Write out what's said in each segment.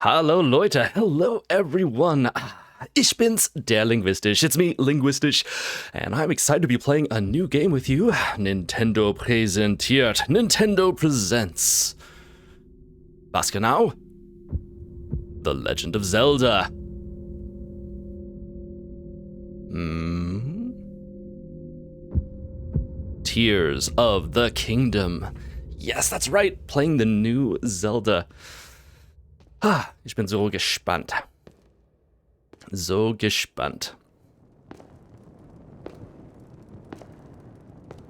Hallo Leute, hello everyone. Ich bin's, der Linguistish. It's me, Linguistish, and I'm excited to be playing a new game with you. Nintendo präsentiert. Nintendo presents. Was genau? The Legend of Zelda. Tears of the Kingdom. Yes, that's right, playing the new Zelda. Ich bin so gespannt. So gespannt.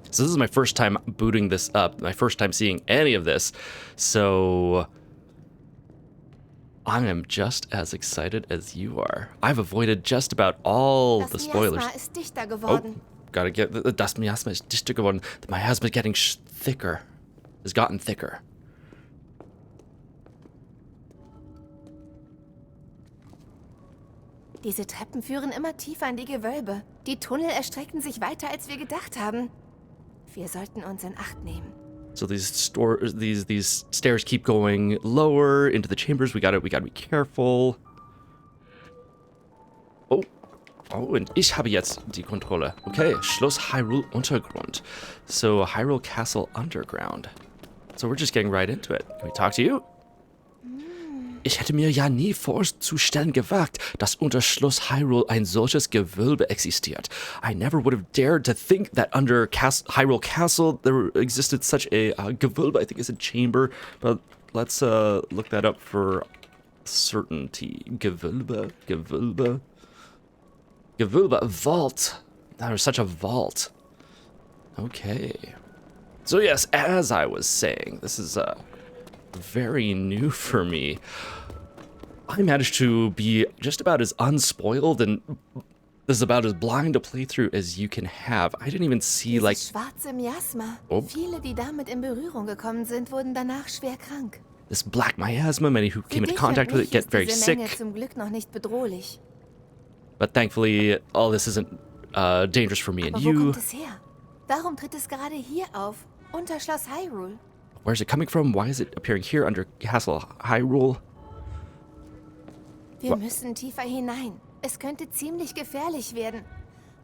So this is my first time booting this up, my first time seeing any of this, so I am just as excited as you are. I've avoided just about all the spoilers. Das Miasma ist dichter geworden. Oh, gotta get, das Miasma ist dichter geworden. The Miasma is getting thicker. Has gotten thicker. Diese Treppen führen immer tiefer in die Gewölbe. Die Tunnel erstrecken sich weiter, als wir gedacht haben. Wir sollten uns in Acht nehmen. So these stairs keep going lower into the chambers. We gotta be careful. Oh, und ich habe jetzt die Kontrolle. Okay, Schloss Hyrule Untergrund. So Hyrule Castle Underground. So we're just getting right into it. Can we talk to you? Ich hätte mir ja nie vorzustellen gewagt, dass unter Schloss Hyrule ein solches Gewölbe existiert. I never would have dared to think that under Hyrule Castle there existed such a Gewölbe. I think it's a chamber, but let's look that up for certainty. Gewölbe, a vault. There's such a vault. Okay. So yes, as I was saying, this is very new for me. I managed to be just about as unspoiled and this is about as blind a playthrough as you can have. I didn't even see like Schwarze Miasma. Oh. Viele, die damit in Berührung gekommen sind, wurden danach schwer krank. this black miasma. Many who came into Für dich contact und with it mich get ist very diese Menge sick. zum Glück noch nicht bedrohlich. But thankfully, all this isn't dangerous for me and Aber wo you. kommt es her? Warum tritt es gerade hier auf? Unter Schloss Hyrule? Where's it coming from? Why is it appearing here under Castle Hyrule? Wir müssen tiefer hinein. Es könnte ziemlich gefährlich werden.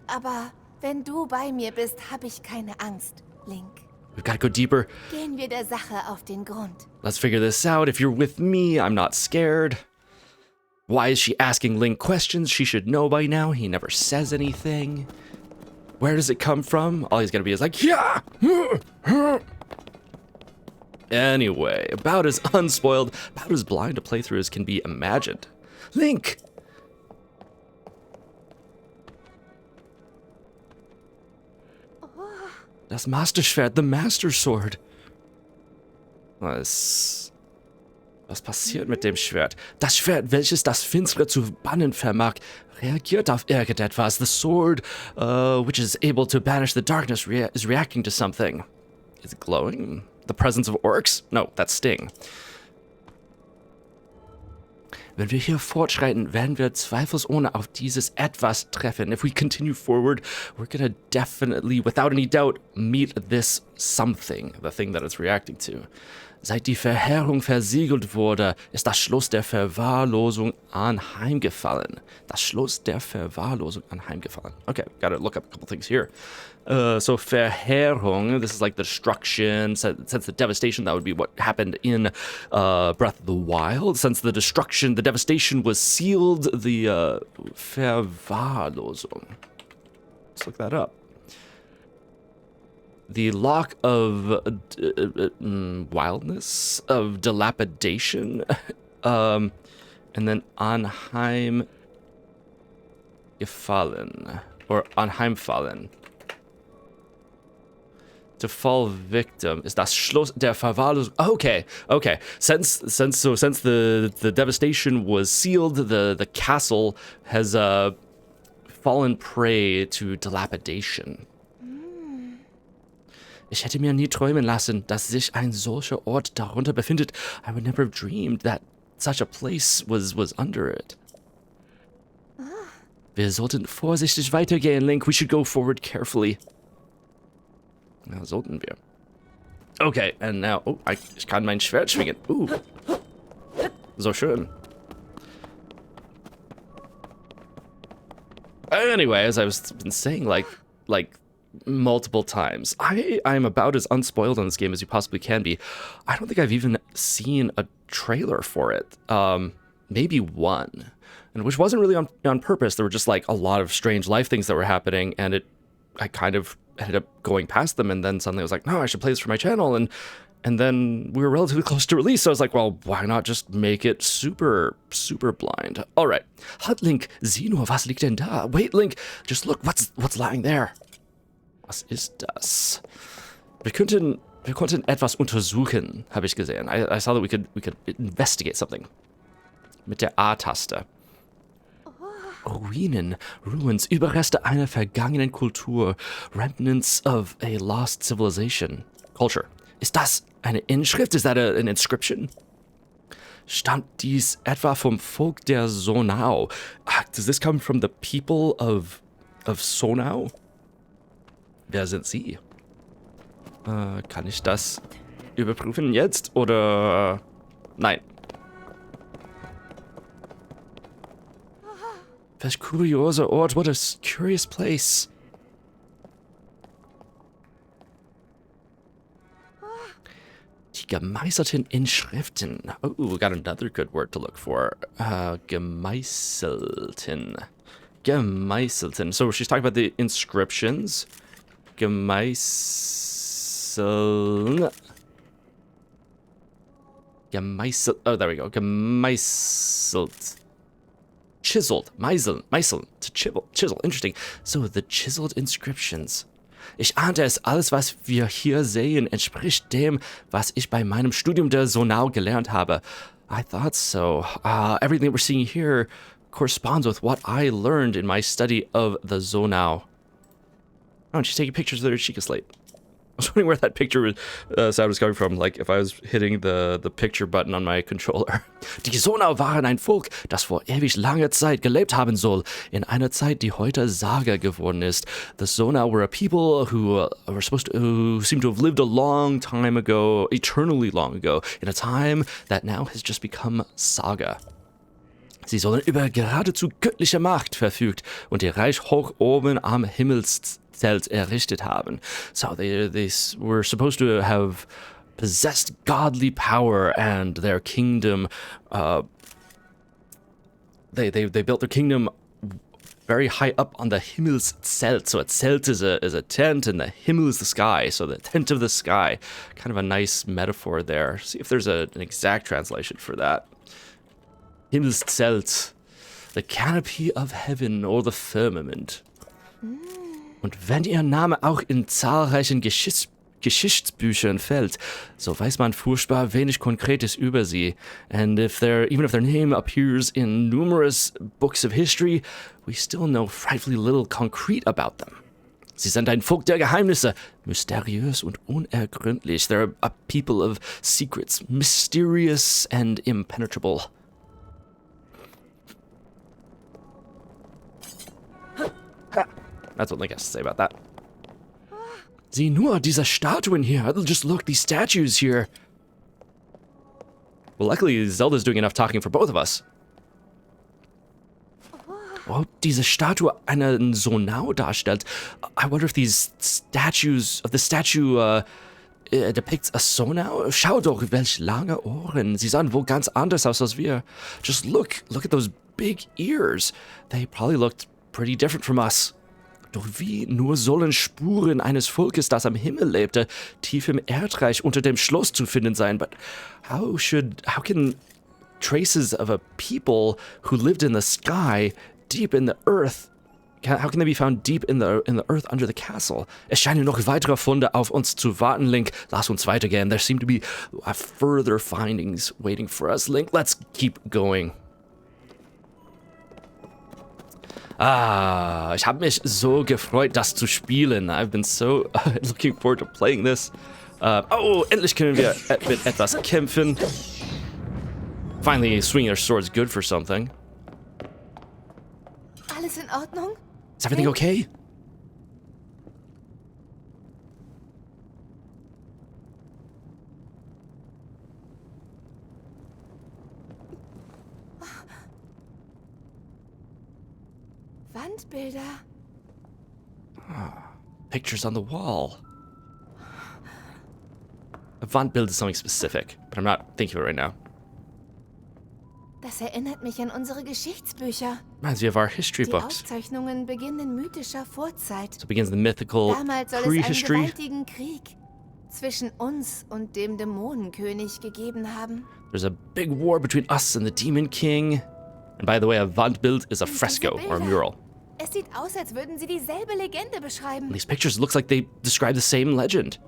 Aber wenn du bei mir bist, habe ich keine Angst, Link. We've got to go deeper. Gehen wir der Sache auf den Grund. Let's figure this out. If you're with me, I'm not scared. Why is she asking Link questions she should know by now? He never says anything. Where does it come from? All he's gonna be is like, yeah! Anyway, about as unspoiled, about as blind a playthrough as can be imagined. Link! Das Masterschwert, the Master Sword. Was passiert mit dem Schwert? Das Schwert, welches das Finstere zu bannen vermag, reagiert auf irgendetwas. The sword, which is able to banish the darkness, is reacting to something. Is it glowing? The presence of orcs? No, that's Sting. Wenn wir hier fortschreiten, werden wir zweifelsohne auf dieses Etwas treffen. If we continue forward, we're gonna definitely, without any doubt, meet this something, the thing that it's reacting to. Seit die Verheerung versiegelt wurde, ist das Schloss der Verwahrlosung anheimgefallen. Das Schloss der Verwahrlosung anheimgefallen. Okay, gotta look up a couple things here. So Verheerung, this is like the destruction, since the devastation, that would be what happened in Breath of the Wild. Since the destruction, the devastation was sealed, the Verwahrlosung. Let's look that up. The lock of wildness, of dilapidation, and then anheimgefallen, or anheimfallen. To fall victim is das Schloss der Verwahrlosung. Okay. Since the devastation was sealed, the castle has fallen prey to dilapidation. Ich hätte mir nie träumen lassen, dass sich ein solcher Ort darunter befindet. I would never have dreamed that such a place was under it. Wir sollten vorsichtig weitergehen, Link. We should go forward carefully. Ja, sollten wir. Okay, and now... Oh, ich kann mein Schwert schwingen. So schön. Anyway, as I was been saying, like multiple times, I'm about as unspoiled on this game as you possibly can be. I don't think I've even seen a trailer for it. Maybe one, and which wasn't really on purpose. There were just like a lot of strange life things that were happening, and I kind of ended up going past them, and then suddenly I was like, no, I should play this for my channel, and then we were relatively close to release, so I was like, well, why not just make it super, super blind? All right. Halt, Link, sieh nur, was liegt denn da? Wait, Link, just look, what's lying there? Was ist das? Wir konnten etwas untersuchen, habe ich gesehen. I saw that we could investigate something. Mit der A-Taste. Ruinen, Ruins, Überreste einer vergangenen Kultur, Remnants of a lost civilization. Culture. Ist das eine Inschrift? Is that an inscription? Stammt dies etwa vom Volk der Sonau? Does this come from the people of Sonau? Wer sind sie? Kann ich das überprüfen jetzt oder nein? Welch kurioser Ort, what a curious place. Die gemeißelten Inschriften. Oh, we got another good word to look for. Gemeißelten. Gemeißelten. So she's talking about the inscriptions. Gemeißeln. Oh, there we go. Gemeißelt. Chiseled. Meißeln. To chisel. Interesting. So, the chiseled inscriptions. Ich ahnte es, alles, was wir hier sehen, entspricht dem, was ich bei meinem Studium der Sonau gelernt habe. I thought so. Everything we're seeing here corresponds with what I learned in my study of the Sonau. Oh, and she's taking pictures of their Chica slate. I was wondering where that picture sound was coming from, like if I was hitting the picture button on my controller. Die Sonau waren ein Volk, das vor ewig langer Zeit gelebt haben soll, in einer Zeit, die heute Sage geworden ist. The Sonau were a people who who seem to have lived a long time ago, eternally long ago, in a time that now has just become Saga. Sie sollen über geradezu göttliche Macht verfügt und ihr Reich hoch oben am Himmelszelt errichtet haben. So they were supposed to have possessed godly power, and their kingdom, they built their kingdom very high up on the Himmelszelt. So a Zelt is a tent, and the Himmel is the sky. So the tent of the sky, kind of a nice metaphor there. See if there's an exact translation for that. Himmelszelt, the canopy of heaven or the firmament. Und wenn ihr Name auch in zahlreichen Geschichtsbüchern fällt, so weiß man furchtbar wenig Konkretes über sie. And even if their name appears in numerous books of history, we still know frightfully little concrete about them. Sie sind ein Volk der Geheimnisse, mysteriös und unergründlich. They're a people of secrets, mysterious and impenetrable. That's what Link has to say about that. Sieh nur, diese Statuen hier. Just look, these statues here. Well, luckily, Zelda's doing enough talking for both of us. Oh, diese Statue einen Sonau darstellt. I wonder if these statues, of the statue depicts a Sonau. Schau doch, welch lange Ohren. Sie sahen wohl ganz anders aus als wir. Just look at those big ears. They probably looked pretty different from us. Doch wie nur sollen Spuren eines Volkes, das am Himmel lebte, tief im Erdreich unter dem Schloss zu finden sein? But how can traces of a people who lived in the sky, deep in the earth, how can they be found deep in the earth under the castle? Es scheinen noch weitere Funde auf uns zu warten, Link. Lass uns weitergehen. There seem to be further findings waiting for us, Link. Let's keep going. Ich habe mich so gefreut, das zu spielen. I've been so looking forward to playing this. Endlich können wir mit etwas kämpfen. Finally, swinging our sword's good for something. Alles in Ordnung? Is everything okay? Wandbilder. Pictures on the wall. A Wandbild is something specific, but I'm not thinking of it right now. Das erinnert mich an unsere Geschichtsbücher. Reminds me of our history Die books. Aufzeichnungen beginnen in mythischer Vorzeit. So it begins the mythical Damals soll es einen prehistory. gewaltigen Krieg zwischen uns und dem Dämonenkönig gegeben haben. There's a big war between us and the Demon King. And by the way, a Wandbild is a Und diese fresco or a Bilder. mural. Es sieht aus, als würden sie dieselbe Legende beschreiben. These pictures looks like they describe the same legend.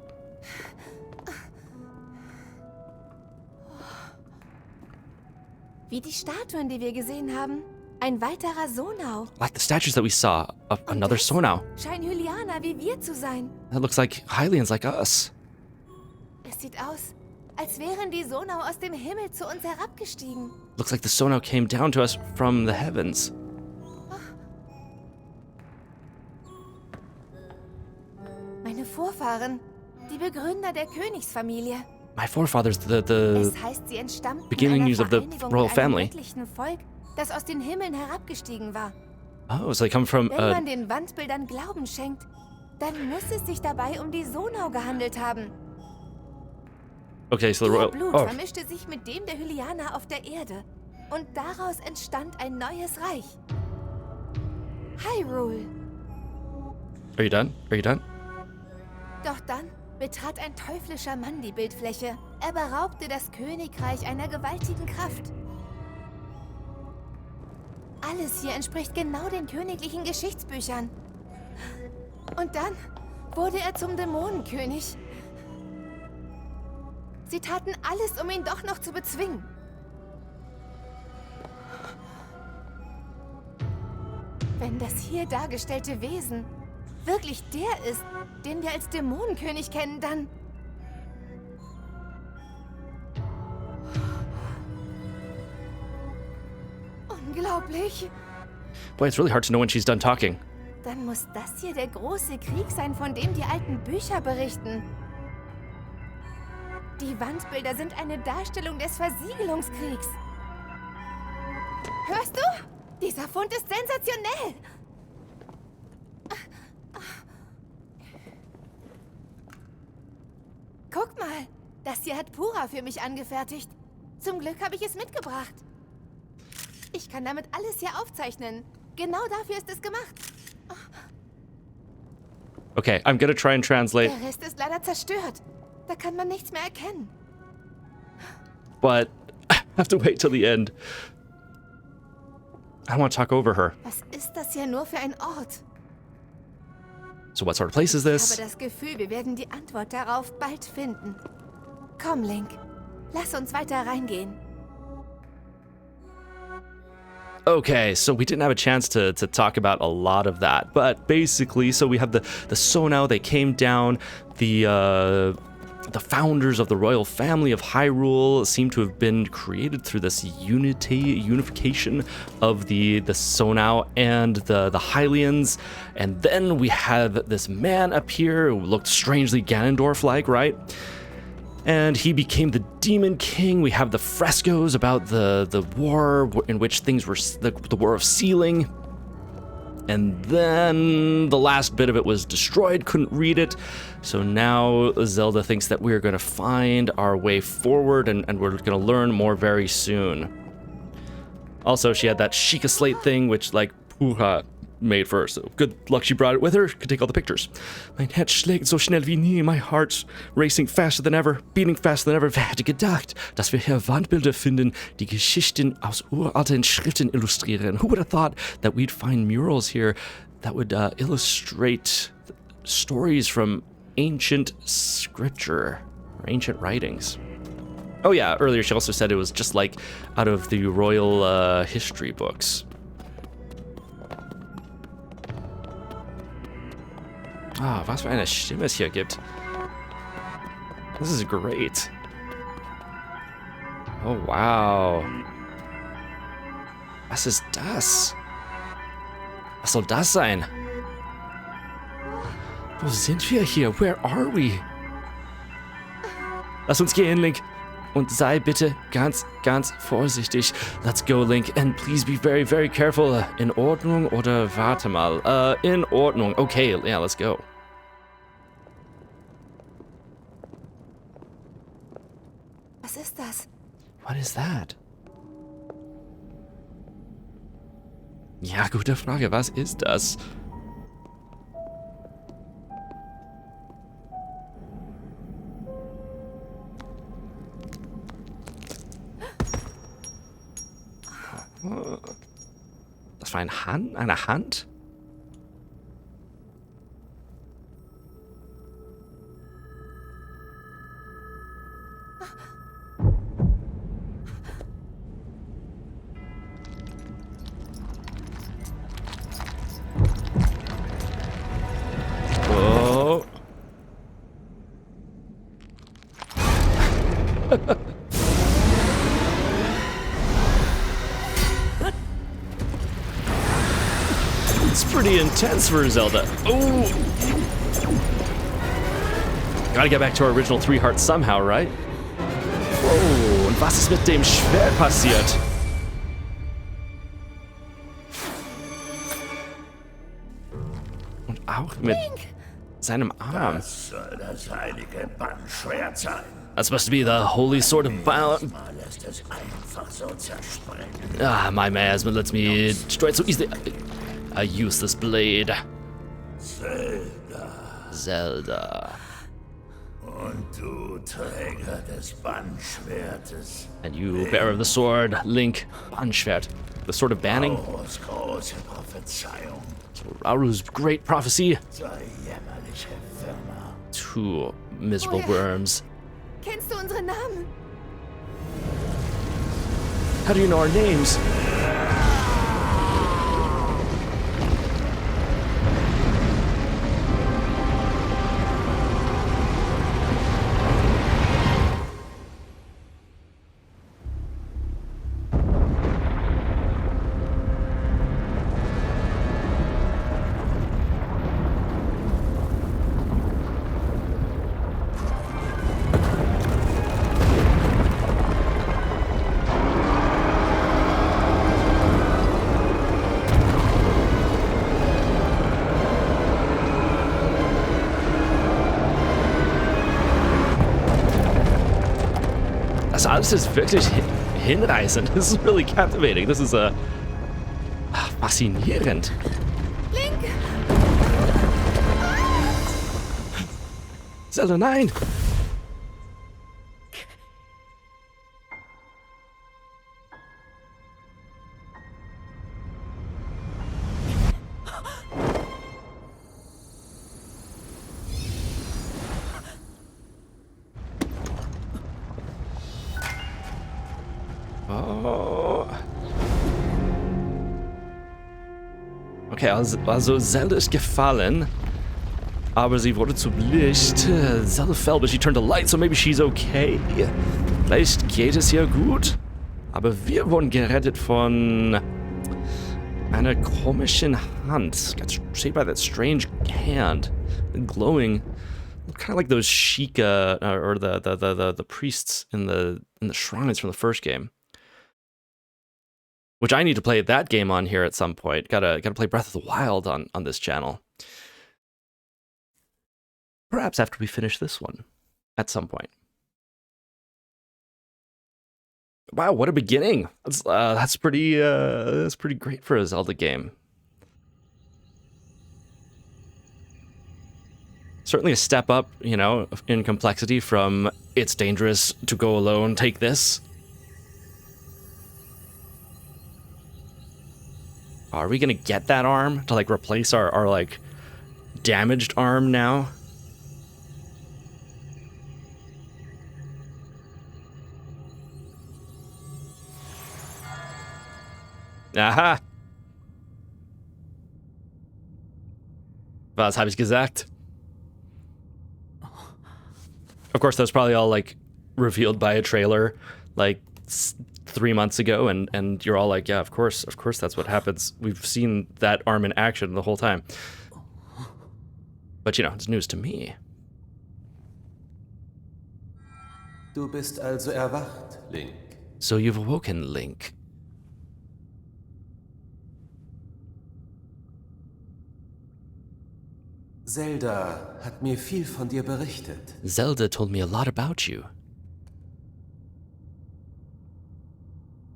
Wie die Statuen, die wir gesehen haben. Ein weiterer Sonau. Like the statues that we saw of Und another das Sonau. scheinen Hylianer wie wir zu sein. That looks like Hylians like us. Es sieht aus, als wären die Sonau aus dem Himmel zu uns herabgestiegen. Looks like the Sonau came down to us from the heavens. Meine Vorfahren, die Begründer der Königsfamilie. My forefathers, the Es heißt, sie entstammten beginnings einer of the Vereinigung royal mit einem family. göttlichen Volk, das aus den Himmeln herabgestiegen war. Oh, so they come from Wenn man den Wandbildern Glauben schenkt, dann muss es sich dabei um die Sonau gehandelt haben. okay, so the Ihr royal. Blut Oh, vermischte sich mit dem der Hylianer auf der Erde. Und daraus entstand ein neues Reich. Hyrule. are you done? Are you done? Doch dann betrat ein teuflischer Mann die Bildfläche. Er beraubte das Königreich einer gewaltigen Kraft. Alles hier entspricht genau den königlichen Geschichtsbüchern. Und dann wurde er zum Dämonenkönig. Sie taten alles, um ihn doch noch zu bezwingen. Wenn das hier dargestellte Wesen wirklich der ist, den wir als Dämonenkönig kennen, dann... Unglaublich. Boy, it's really hard to know when she's done talking. Dann muss das hier der große Krieg sein, von dem die alten Bücher berichten. Die Wandbilder sind eine Darstellung des Versiegelungskriegs. Hörst du? Dieser Fund ist sensationell. Guck mal, das hier hat Pura für mich angefertigt. Zum Glück habe ich es mitgebracht. Ich kann damit alles hier aufzeichnen. Genau dafür ist es gemacht. Okay, I'm gonna try and translate, Der Rest ist leider zerstört. Da kann man nichts mehr erkennen. but I have to wait till the end. I don't want to talk over her. Was ist das hier nur für ein Ort? So what sort of place is Ich this? habe das Gefühl, wir werden die Antwort darauf bald finden. Komm, Link. Lass uns weiter reingehen. Okay, so we didn't have a chance to talk about a lot of that, but basically, so we have the Sonau. They came down. The founders of the royal family of Hyrule seem to have been created through this unification of the Sonau and the Hylians. And then we have this man up here who looked strangely Ganondorf-like, right? And he became the Demon King. We have the frescoes about the war in which things were the War of Sealing. And then the last bit of it was destroyed, couldn't read it. So now Zelda thinks that we're going to find our way forward and we're going to learn more very soon. Also, she had that Sheikah slate thing, which, like, Pura made for her, so good luck she brought it with her, could take all the pictures. Mein Herz schlägt so schnell wie nie, my heart's racing faster than ever, beating faster than ever. Wer hätte gedacht, dass wir hier Wandbilder finden, die Geschichten aus uralten Schriften illustrieren? Who would have thought that we'd find murals here that would illustrate stories from ancient scripture, or ancient writings? Oh yeah, earlier she also said it was just like out of the royal history books. Ah, was für eine Stimme es hier gibt. This is great. Oh, wow. Was ist das? Was soll das sein? Wo sind wir hier? Where are we? Lass uns gehen, Link. Und sei bitte ganz, ganz vorsichtig. Let's go, Link. And please be very, very careful. In Ordnung oder warte mal? In Ordnung. Okay, yeah, let's go. Was ist das? What is that? Ja, gute Frage. Was ist das? Das war eine Hand? Oh. It's pretty intense for Zelda. Oh! Gotta get back to our original 3 hearts somehow, right? Whoa, und was ist mit dem Schwert passiert? Und auch mit seinem Arm. Das soll das heilige Bannschwert sein. That's supposed to be the holy sword of violence. Mal lässt es einfach so zersprengen. Ah, my miasma lets me destroy it so easily. I use this blade. Zelda. Und du Träger des Bannschwertes. And you, bearer of the sword, Link, Bannschwert. The sword of banning. Aus große Prophezeiung. Auru's great prophecy. Sei jämmerliche Firma. 2 miserable Oh ja. worms. Kennst du unsere Namen? How do you know our names? Das alles ist wirklich hinreißend. This is really captivating. This is faszinierend. Link! Zelda, nein! Oh. Okay, also Zelda ist gefallen, aber sie wurde zu Licht. Zelda fell, but she turned to light, so maybe she's okay. Vielleicht geht es ihr gut, aber wir wurden gerettet von einer komischen Hand. Got shaped by that strange hand, glowing, kind of like those Sheikah or the priests in the shrines from the first game. Which I need to play that game on here at some point. Gotta play Breath of the Wild on this channel. Perhaps after we finish this one, at some point. Wow, what a beginning! That's pretty great for a Zelda game. Certainly a step up, you know, in complexity from it's dangerous to go alone, take this. Are we gonna get that arm to like replace our like damaged arm now? Aha! Was habe ich gesagt? Of course, that's probably all like revealed by a trailer, like 3 months ago, and you're all like, yeah, of course that's what happens. We've seen that arm in action the whole time. But you know, it's news to me. Du bist also erwacht, Link. So you've awoken, Link. Zelda hat mir viel von dir berichtet. Zelda told me a lot about you.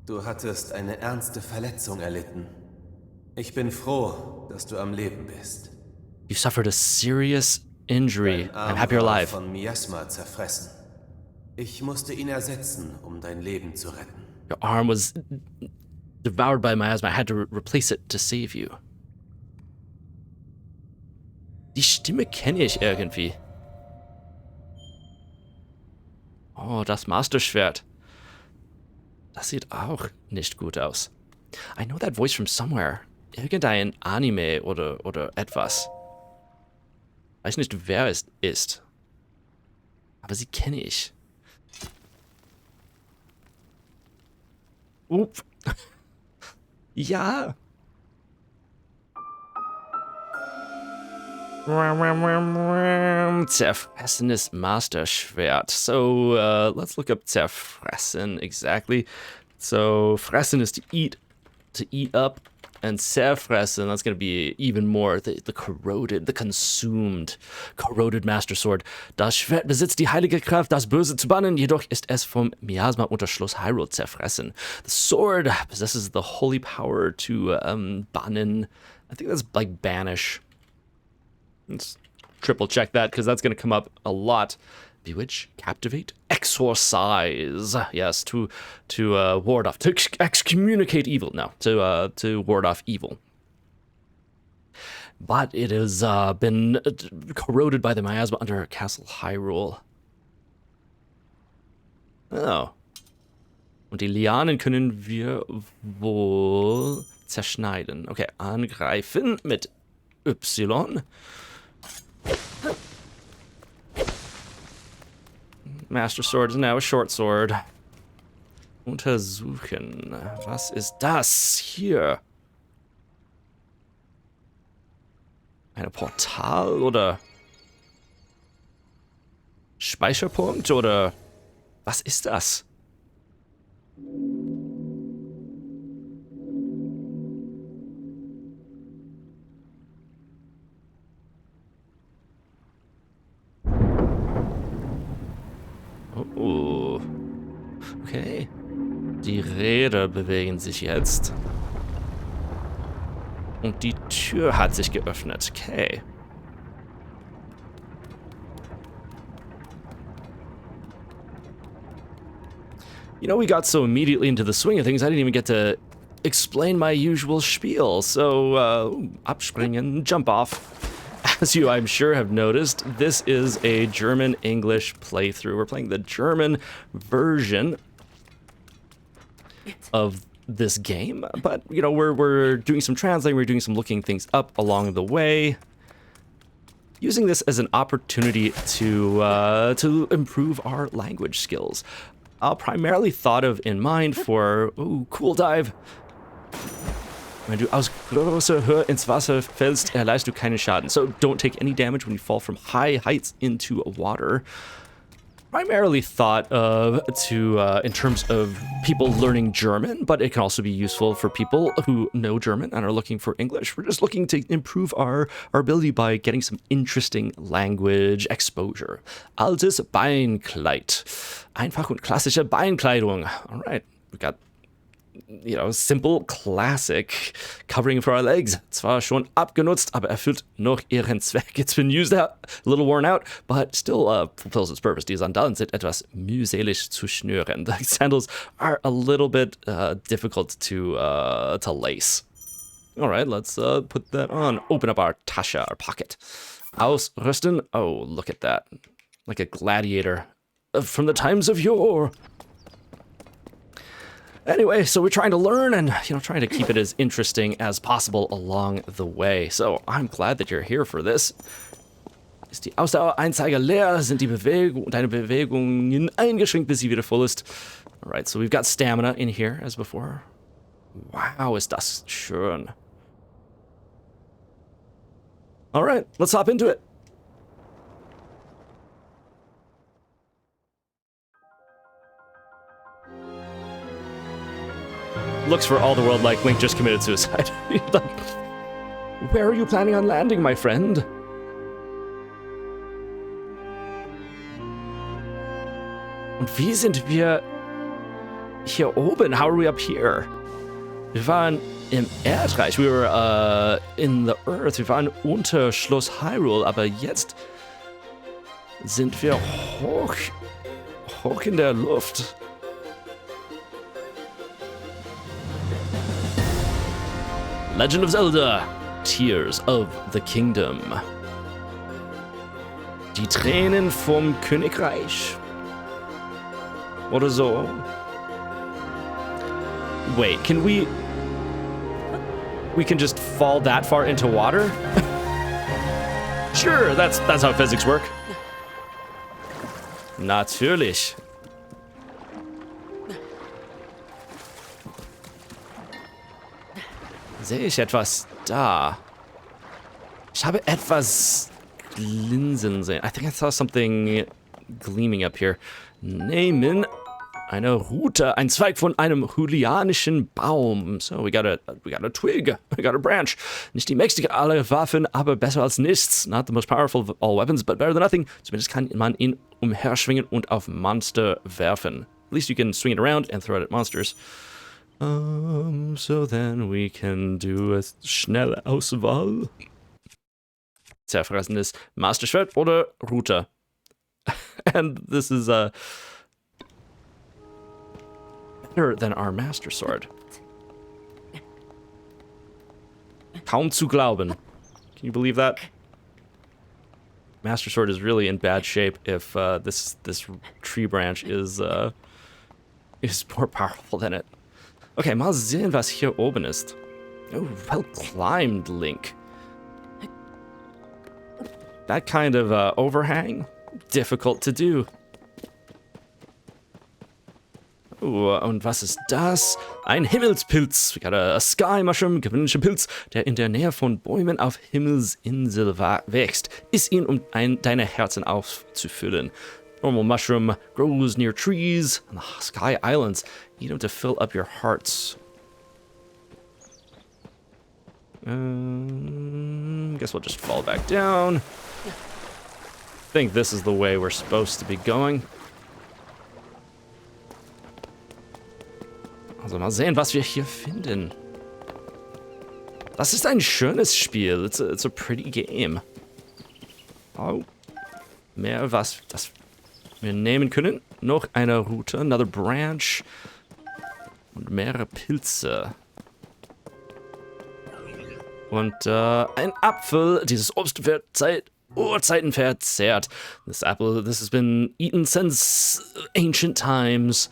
Du hattest eine ernste Verletzung erlitten. Ich bin froh, dass du am Leben bist. You suffered a serious injury. Dein Arm I'm happy you're war alive. von Miasma zerfressen. Ich musste ihn ersetzen, um dein Leben zu retten. Your arm was devoured by Miasma. I had to replace it to save you. Die Stimme kenne ich irgendwie. Oh, das Masterschwert. Das sieht auch nicht gut aus. I know that voice from somewhere. Irgendein Anime oder etwas. Weiß nicht, wer es ist. Aber sie kenne ich. Upp. Ja. Zerfressenes Masterschwert. So, let's look up zerfressen exactly. So, fressen is to eat up, and zerfressen, that's going to be even more, the corroded, the consumed, corroded Master Sword. Das Schwert besitzt die heilige Kraft, das Böse zu bannen, jedoch ist es vom Miasma unter Schloss Hyrule zerfressen. The sword possesses the holy power to bannen. I think that's like banish. Let's triple check that because that's going to come up a lot. Bewitch, captivate, exorcise. Yes, to ward off, to excommunicate evil. No, to ward off evil. But it has been corroded by the Miasma under Castle Hyrule. Oh. Und die Lianen können wir wohl zerschneiden. Okay, angreifen mit Y. Master Sword is now a short sword. Untersuchen. Was ist das hier? Eine Portal oder Speicherpunkt oder was ist das? Oh. Okay. Die Räder bewegen sich jetzt. Und die Tür hat sich geöffnet. Okay. You know, we got so immediately into the swing of things, I didn't even get to explain my usual spiel. So, abspringen, jump off. As you, I'm sure, have noticed, this is a German-English playthrough. We're playing the German version of this game, but, you know, we're doing some translating, we're doing some looking things up along the way, using this as an opportunity to improve our language skills. Primarily thought of in mind for, cool dive. Wenn du aus großer Höhe ins Wasser fällst, erleidest du keinen Schaden. So don't take any damage when you fall from high heights into water. Primarily thought of in terms of people learning German, but it can also be useful for people who know German and are looking for English. We're just looking to improve our ability by getting some interesting language exposure. Altes Beinkleid. Einfach und klassische Beinkleidung. All right, we got, you know, simple, classic covering for our legs. Zwar schon abgenutzt, aber erfüllt noch ihren Zweck. It's been used out, a little worn out, but still fulfills its purpose. Die Sandalen sind etwas mühselig zu schnüren. The sandals are a little bit difficult to lace. All right, let's put that on. Open up our Tasche, our pocket. Ausrüsten. Oh, look at that. Like a gladiator from the times of yore. Anyway, so we're trying to learn and, you know, trying to keep it as interesting as possible along the way. So I'm glad that you're here for this. Ist die Ausdauer-Einzeiger leer? Sind deine Bewegungen eingeschränkt, bis sie wieder voll ist? All right, so we've got stamina in here as before. Wow, ist das schön. All right, let's hop into it. looks for all the world like Link just committed suicide. Like, where are you planning on landing, my friend? Und wie sind wir hier oben? How are we up here? Wir waren im Erdreich. We were in the Earth. Wir waren unter Schloss Hyrule, aber jetzt sind wir hoch in der Luft. Legend of Zelda, Tears of the Kingdom. Die Tränen vom Königreich. Oder so. Wait, can we can just fall that far into water? Sure, that's how physics work. Natürlich. Sehe ich etwas da? Ich habe etwas glinsen sehen. I think I saw something gleaming up here. Nehmen eine Rute, ein Zweig von einem julianischen Baum. So, we got a twig, we got a branch. Nicht die mächtige aller Waffen, aber besser als nichts. Not the most powerful of all weapons, but better than nothing. Zumindest kann man ihn umherschwingen und auf Monster werfen. At least you can swing it around and throw it at monsters. So then we can do a schnelle Auswahl. Zerfressendes Masterschwert oder Rute. And this is better than our Master Sword. Kaum zu glauben. Can you believe that? Master Sword is really in bad shape if this tree branch is more powerful than it. Okay, mal sehen, was hier oben ist. Oh, well climbed, Link. That kind of overhang, difficult to do. Und was ist das? Ein Himmelspilz. We got a sky mushroom, gewöhnlicher Pilz, der in der Nähe von Bäumen auf Himmelsinsel wächst. Iss ihn, um deine Herzen aufzufüllen. Normal mushroom grows near trees on the sky islands. Eat them to fill up your hearts. Guess we'll just fall back down. I think this is the way we're supposed to be going. Also mal sehen, was wir hier finden. Das ist ein schönes Spiel. It's a pretty game. Oh. Mehr was das wir nehmen können. Noch eine Route, another branch. Und mehrere Pilze. Und ein Apfel. Dieses Obst wird seit Urzeiten verzehrt. This has been eaten since ancient times.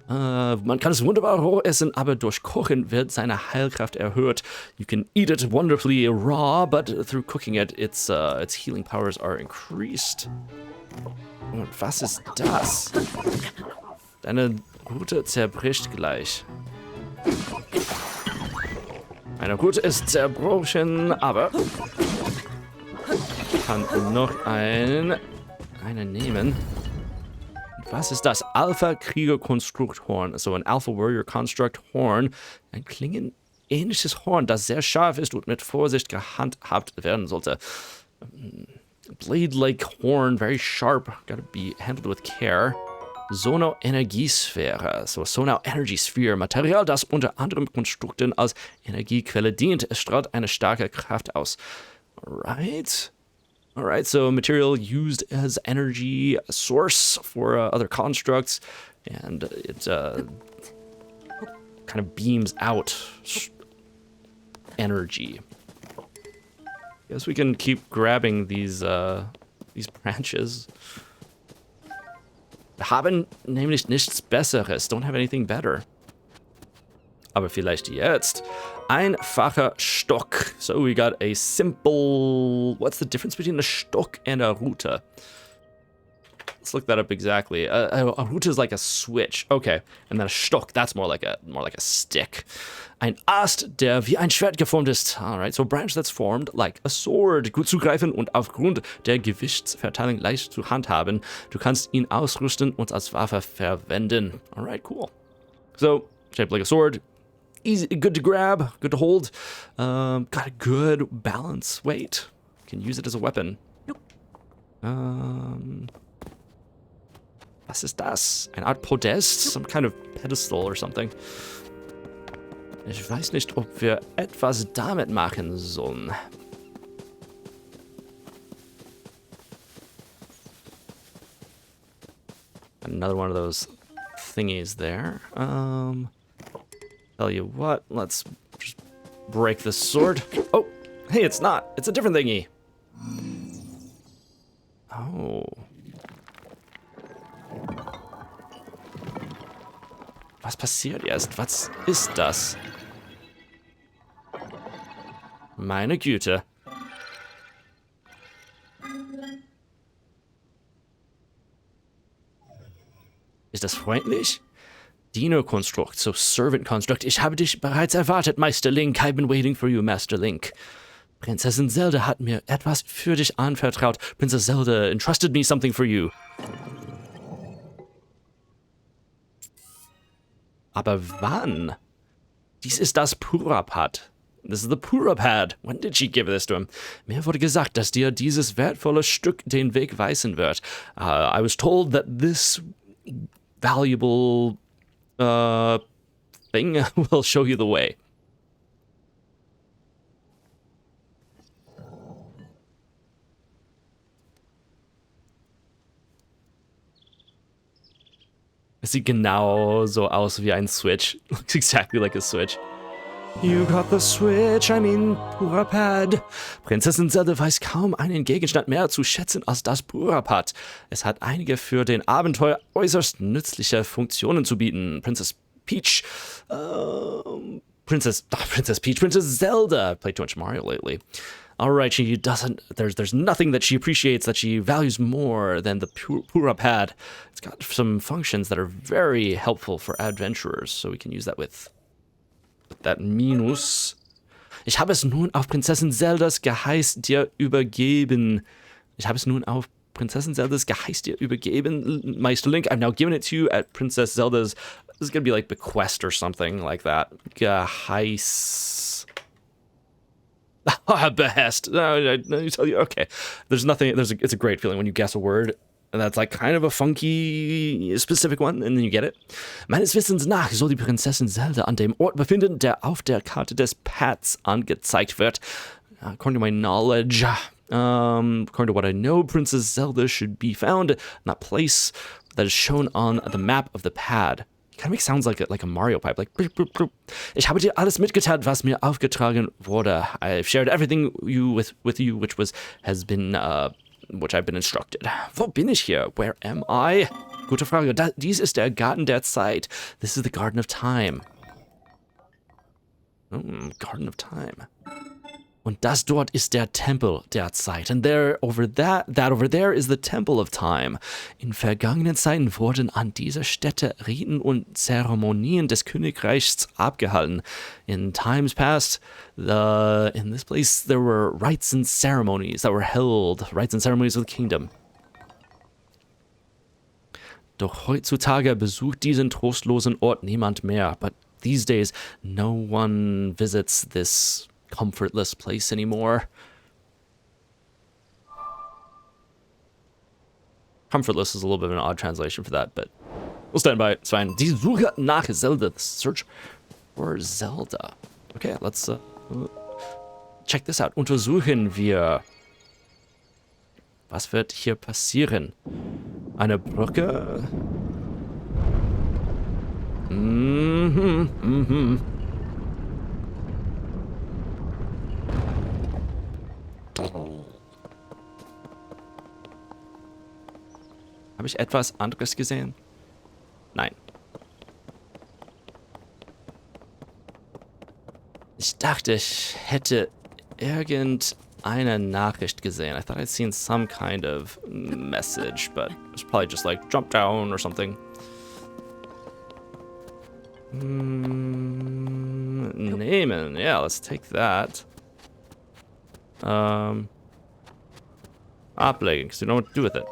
Man kann es wunderbar roh essen, aber durch Kochen wird seine Heilkraft erhöht. You can eat it wonderfully raw, but through cooking it, its healing powers are increased. Und was ist das? Deine Rute zerbricht gleich. Meine Rute ist zerbrochen, aber ich kann noch eine nehmen. Was ist das? Alpha-Krieger-Konstrukt-Horn. So ein Alpha-Warrior-Construct-Horn. Ein klingenähnliches Horn, das sehr scharf ist und mit Vorsicht gehandhabt werden sollte. Blade-like horn, very sharp. Gotta be handled with care. Sono-Energiesphäre. So Sono-Energy-Sphere. Material, das unter anderem Konstrukten als Energiequelle dient. Es strahlt eine starke Kraft aus. Alright, so material used as energy source for other constructs, and it kind of beams out energy. Guess we can keep grabbing these branches. Wir haben nämlich nichts Besseres. Don't have anything better. Aber vielleicht jetzt. Einfacher Stock. So we got a simple... What's the difference between a Stock and a Rute? Let's look that up exactly. A Rute is like a switch. Okay. And then a Stock, that's more like a stick. Ein Ast, der wie ein Schwert geformt ist. Alright, so a branch that's formed like a sword. Gut zugreifen und aufgrund der Gewichtsverteilung leicht zu handhaben. Du kannst ihn ausrüsten und als Waffe verwenden. Alright, cool. So, shaped like a sword. easy, good to grab, good to hold. Got a good balance weight. Can use it as a weapon. Was ist das? Eine Art Podest? Some kind of pedestal or something. Ich weiß nicht, ob wir etwas damit machen sollen. Another one of those thingies there. Tell you what, let's just break the sword. Oh, hey, it's not. It's a different thingy. Oh. Was passiert erst? Was ist das? Meine Güte. Ist das freundlich? Dino-Konstrukt, so Servant-Konstrukt. Ich habe dich bereits erwartet, Meister Link. I've been waiting for you, Master Link. Prinzessin Zelda hat mir etwas für dich anvertraut. Princess Zelda entrusted me something for you. Aber wann? Dies ist das Purapad. This is the Purapad. When did she give this to him? Mir wurde gesagt, dass dir dieses wertvolle Stück den Weg weisen wird. I was told that this valuable thing will show you the way. Es sieht genau so aus wie ein Switch. Looks exactly like a Switch. You got the Switch, I mean Purapad. Prinzessin Zelda weiß kaum einen Gegenstand mehr zu schätzen als das Purapad. Es hat einige für den Abenteuer äußerst nützliche Funktionen zu bieten. Princess Zelda. Played too much Mario lately. Alright, she doesn't, there's nothing that she appreciates that she values more than the Purapad. It's got some functions that are very helpful for adventurers, so we can use that with that Minus. Ich habe es nun auf Prinzessin Zeldas Geheiß dir übergeben. Meister Link, I've now given it to you at Princess Zelda's, this is gonna be like bequest or something like that. Geheiß. Behest. I tell you, okay. There's nothing. It's a great feeling when you guess a word, and that's like kind of a funky, specific one, and then you get it. Meines Wissens nach soll die Prinzessin Zelda an dem Ort befinden, der auf der Karte des Pads angezeigt wird. According to my knowledge, according to what I know, Princess Zelda should be found in that place that is shown on the map of the pad. Kind of makes sounds like a Mario pipe, like bloop, bloop, bloop. Ich habe dir alles mitgeteilt, was mir aufgetragen wurde. I've shared everything with you which I've been instructed. Wo bin ich hier? Where am I? Gute Frage. Dies ist der Garten der Zeit. This is the Garden of Time. Garden of Time. Und das dort ist der Tempel der Zeit. And there, that over there is the Temple of Time. In vergangenen Zeiten wurden an dieser Stätte Riten und Zeremonien des Königreichs abgehalten. In times past, in this place there were rites and ceremonies that were held. Rites and ceremonies of the kingdom. Doch heutzutage besucht diesen trostlosen Ort niemand mehr. But these days, no one visits this comfortless place anymore. Comfortless is a little bit of an odd translation for that, but we'll stand by it. It's fine. Die Suche nach Zelda. The search for Zelda. Okay, let's check this out. Untersuchen wir. Was wird hier passieren? Eine Brücke? Habe ich etwas anderes gesehen? Nein. Ich dachte, ich hätte irgendeine Nachricht gesehen. I thought I'd seen some kind of message, but it was probably just like jump down or something. Nehmen. Yeah, let's take that. Ablegen, because you know what to do with it.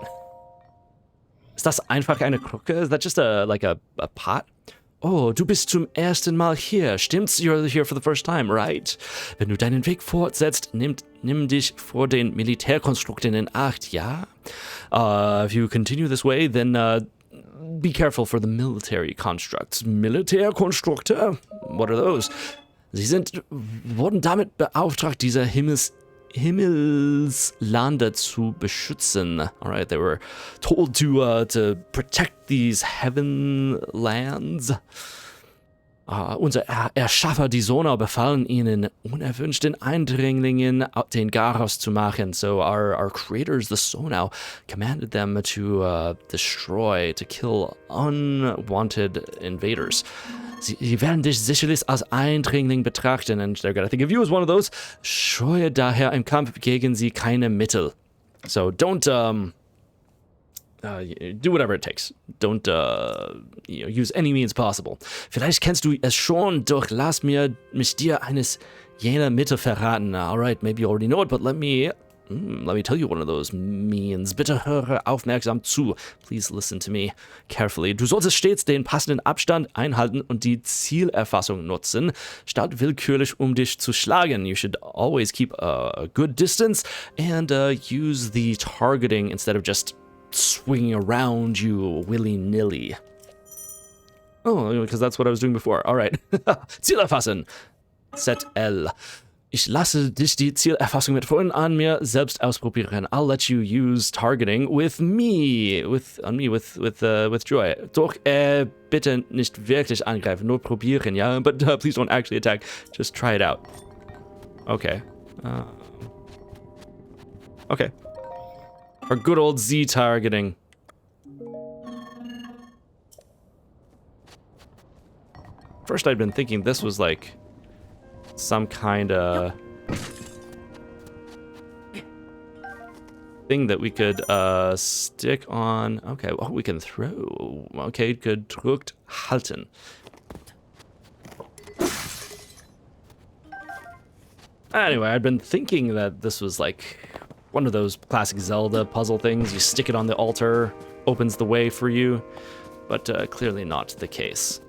Ist das einfach eine Krücke? Is that just a pot? Oh, du bist zum ersten Mal hier. Stimmt's? You're here for the first time, right? Wenn du deinen Weg fortsetzt, nimm dich vor den Militärkonstrukten in Acht, ja? If you continue this way, then be careful for the military constructs. Militärkonstrukte? What are those? Sie wurden damit beauftragt, diese Himmelslande zu beschützen. Alright, they were told to protect these heaven lands. Unser Erschaffer, die Sonne, befallen ihnen, unerwünschten Eindringlingen den Garaus zu machen. So our creators, the Sonau, commanded them to destroy, to kill unwanted invaders. Sie werden dich sicherlich als Eindringling betrachten, and they're gonna think of you as one of those. Scheue daher im Kampf gegen sie keine Mittel. So don't do whatever it takes. Don't use any means possible. Vielleicht kennst du es schon, doch lass mich dir eines jener Mittel verraten. Alright, maybe you already know it, but let me tell you one of those means. Bitte höre aufmerksam zu. Please listen to me carefully. Du solltest stets den passenden Abstand einhalten und die Zielerfassung nutzen, statt willkürlich dich zu schlagen. You should always keep a good distance and use the targeting instead of just swinging around you willy-nilly. Oh, because that's what I was doing before. All right. Ziel erfassen. ZL. Ich lasse dich die Zielerfassung mit Freunden an mir selbst ausprobieren. I'll let you use targeting with me. With joy. Doch bitte nicht wirklich angreifen, nur probieren, ja? But please don't actually attack. Just try it out. Okay. Okay. Our good old Z targeting. First I'd been thinking this was like some kind of thing that we could stick on. Okay, well, we can throw. Okay, gedrückt halten. Anyway, I'd been thinking that this was like one of those classic Zelda puzzle things. You stick it on the altar, opens the way for you, but clearly not the case.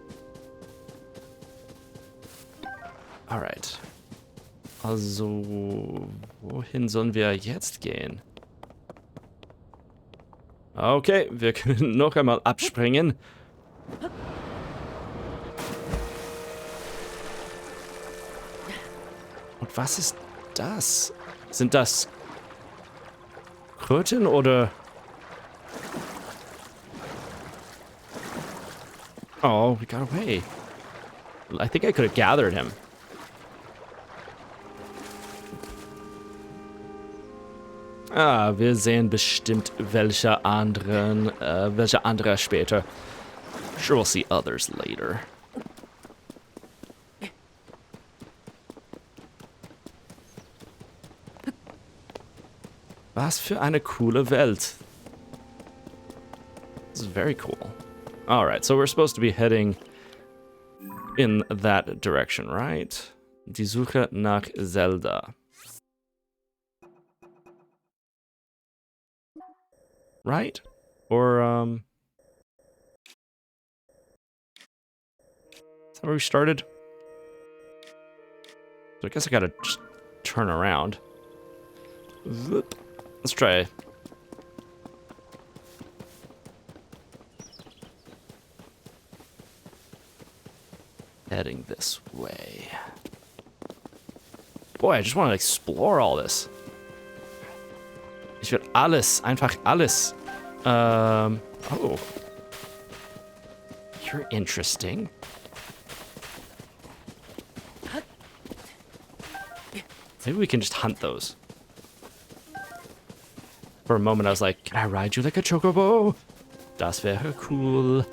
Alright. Also, wohin sollen wir jetzt gehen? Okay, wir können noch einmal abspringen. Und was ist das? Sind das Kröten oder... Oh, we got away. I think I could have gathered him. Wir sehen bestimmt welche andere später. Sure, we'll see others later. Was für eine coole Welt. This is very cool. Alright, so we're supposed to be heading in that direction, right? Die Suche nach Zelda. Right? Or, is that where we started? So I guess I gotta just turn around. Let's try. Heading this way. Boy, I just want to explore all this. Ich will alles, einfach alles. Oh. You're interesting. Maybe we can just hunt those. For a moment I was like, can I ride you like a chocobo? Das wäre cool.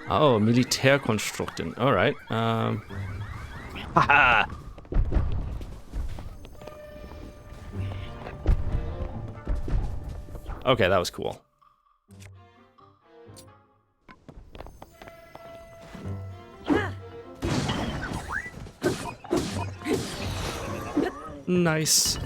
Oh, Militärkonstrukten. Alright. Haha! Okay, that was cool. Nice.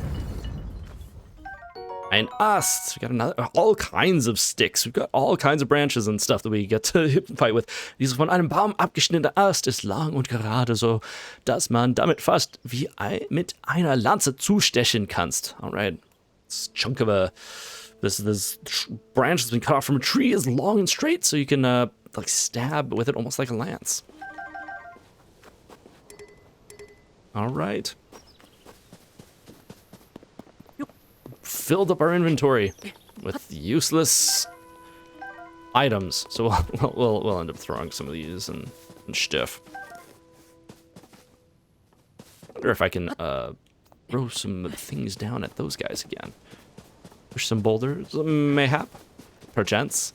Ein Ast. We got another, all kinds of sticks. We've got all kinds of branches and stuff that we get to fight with. Dieser von einem Baum abgeschnittene Ast ist lang und gerade, so dass man damit fast wie mit einer Lanze zustechen kannst. All right. This chunk of this branch that's been cut off from a tree is long and straight, so you can like stab with it almost like a lance. All right. Filled up our inventory with useless items, so we'll end up throwing some of these and stuff. I wonder if I can throw some things down at those guys again. Push some boulders, mayhap, perchance.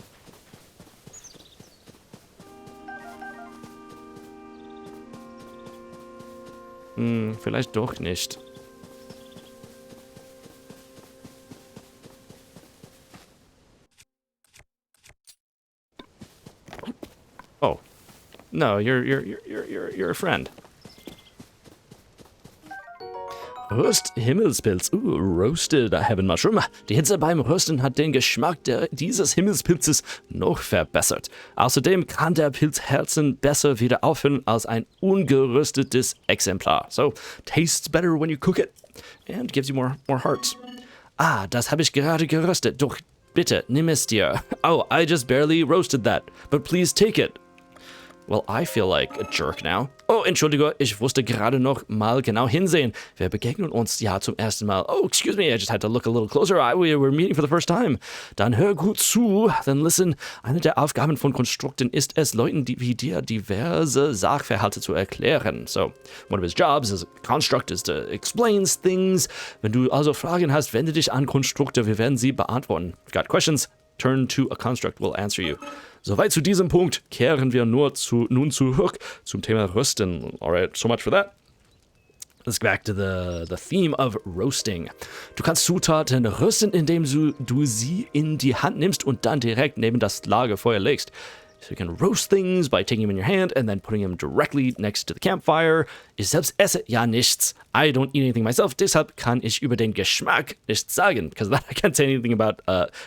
Vielleicht doch nicht. Oh, no, you're a friend. Röst Himmelspilz. Roasted Heaven Mushroom. Die Hitze beim Rösten hat den Geschmack dieses Himmelspilzes noch verbessert. Außerdem kann der Pilzherzen besser wieder auffüllen als ein ungeröstetes Exemplar. So, tastes better when you cook it and gives you more hearts. Ah, das habe ich gerade geröstet. Doch bitte, nimm es dir. Oh, I just barely roasted that. But please take it. Well, I feel like a jerk now. Oh, Entschuldigung, ich wusste gerade noch mal genau hinsehen. Wir begegnen uns ja zum ersten Mal. Oh, excuse me, I just had to look a little closer. We were meeting for the first time. Dann hör gut zu, then listen. Eine der Aufgaben von Konstrukten ist es, Leuten wie dir diverse Sachverhalte zu erklären. So, one of his jobs as a construct is to explain things. Wenn du also Fragen hast, wende dich an Konstrukte. Wir werden sie beantworten. Got questions? Turn to a construct, will answer you. Soweit zu diesem Punkt kehren wir nun zurück zum Thema Rösten. Alright, so much for that. Let's go back to the theme of roasting. Du kannst Zutaten rösten, indem du sie in die Hand nimmst und dann direkt neben das Lagerfeuer legst. So you can roast things by taking them in your hand and then putting them directly next to the campfire. Ich selbst esse ja nichts. I don't eat anything myself, deshalb kann ich über den Geschmack nichts sagen. Because I can't say anything about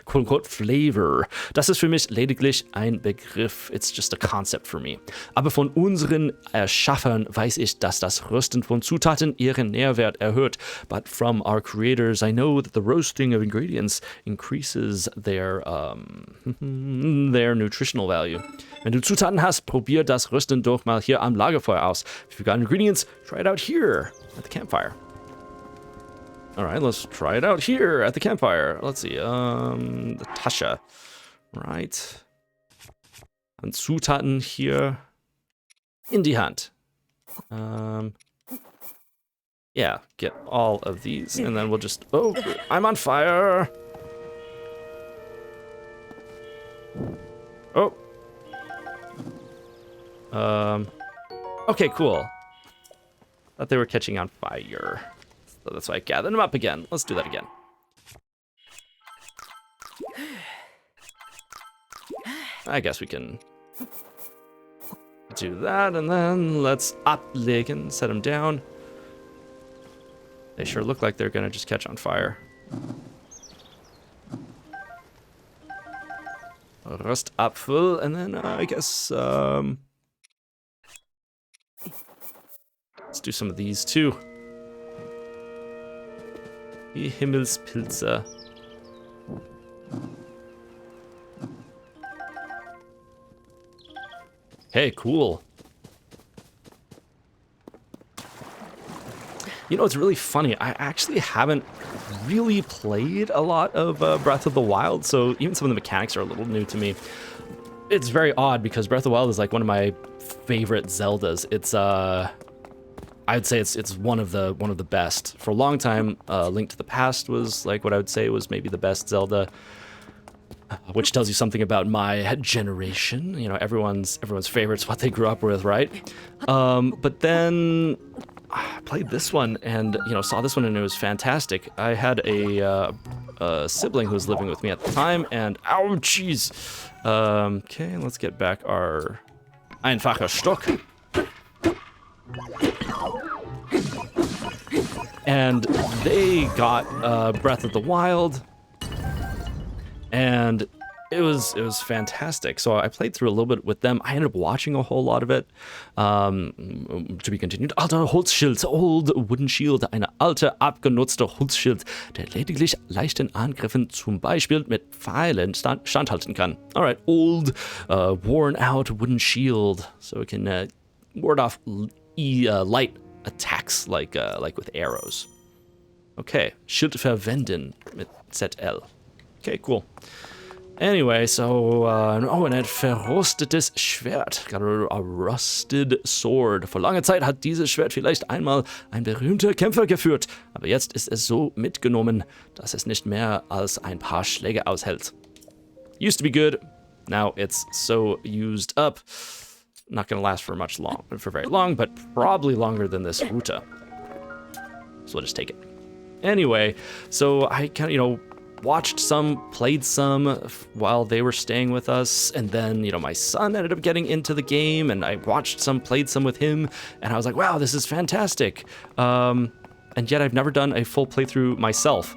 quote-unquote flavor. Das ist für mich lediglich ein Begriff. It's just a concept for me. Aber von unseren Erschaffern weiß ich, dass das Rösten von Zutaten ihren Nährwert erhöht. But from our creators, I know that the roasting of ingredients increases their nutritional value. Wenn du Zutaten hast, probier das Rösten doch mal hier am Lagerfeuer aus. If you've got ingredients, try it out here at the campfire. All right, let's try it out here at the campfire. Let's see, the Tasche. Right. Und Zutaten hier in die Hand. Yeah, get all of these, and then we'll just, oh, I'm on fire. Oh. Okay, cool. Thought they were catching on fire. So that's why I gathered them up again. Let's do that again. I guess we can do that, and then let's ablegen, set them down. They sure look like they're gonna just catch on fire. Röstapfel, and then I guess let's do some of these too. Die Himmelspilze. Hey, cool. You know, it's really funny. I actually haven't really played a lot of Breath of the Wild, so even some of the mechanics are a little new to me. It's very odd because Breath of the Wild is like one of my favorite Zeldas. It's I'd say it's one of the best. For a long time, Link to the Past was like what I would say was maybe the best Zelda, which tells you something about my generation. You know, everyone's favorite's what they grew up with, right? But then I played this one and, you know, saw this one and it was fantastic. I had a sibling who was living with me at the time, and ow, jeez. Okay, let's get back our einfacher Stock. And they got Breath of the Wild, and it was fantastic. So I played through a little bit with them. I ended up watching a whole lot of it. To be continued. Alter Holzschild, old wooden shield, eine alte, abgenutzte Holzschild, der lediglich leichten Angriffen zum Beispiel mit Pfeilen standhalten kann. Alright, old, worn out wooden shield, so it can ward off light attacks like with arrows. Okay, Schild verwenden mit ZL. Okay, cool. Anyway, so, oh, ein verrostetes Schwert. Got a rusted sword. Vor langer Zeit hat dieses Schwert vielleicht einmal ein berühmter Kämpfer geführt, aber jetzt ist es so mitgenommen, dass es nicht mehr als ein paar Schläge aushält. Used to be good, now it's so used up. Not gonna last for very long, but probably longer than this Ruta. So we'll just take it. Anyway, so I kind of, watched some, played some while they were staying with us, and then, my son ended up getting into the game, and I watched some, played some with him, and I was like, wow, this is fantastic. And yet I've never done a full playthrough myself.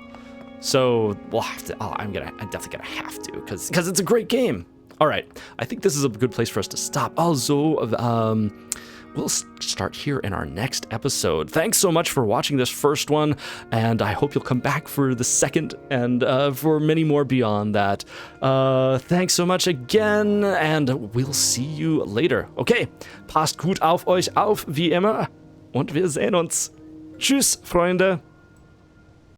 So we'll have to, I'm definitely gonna have to, because it's a great game. All right, I think this is a good place for us to stop. Also, we'll start here in our next episode. Thanks so much for watching this first one, and I hope you'll come back for the second and for many more beyond that. Thanks so much again, and we'll see you later. Okay, passt gut auf euch auf, wie immer, und wir sehen uns. Tschüss, Freunde.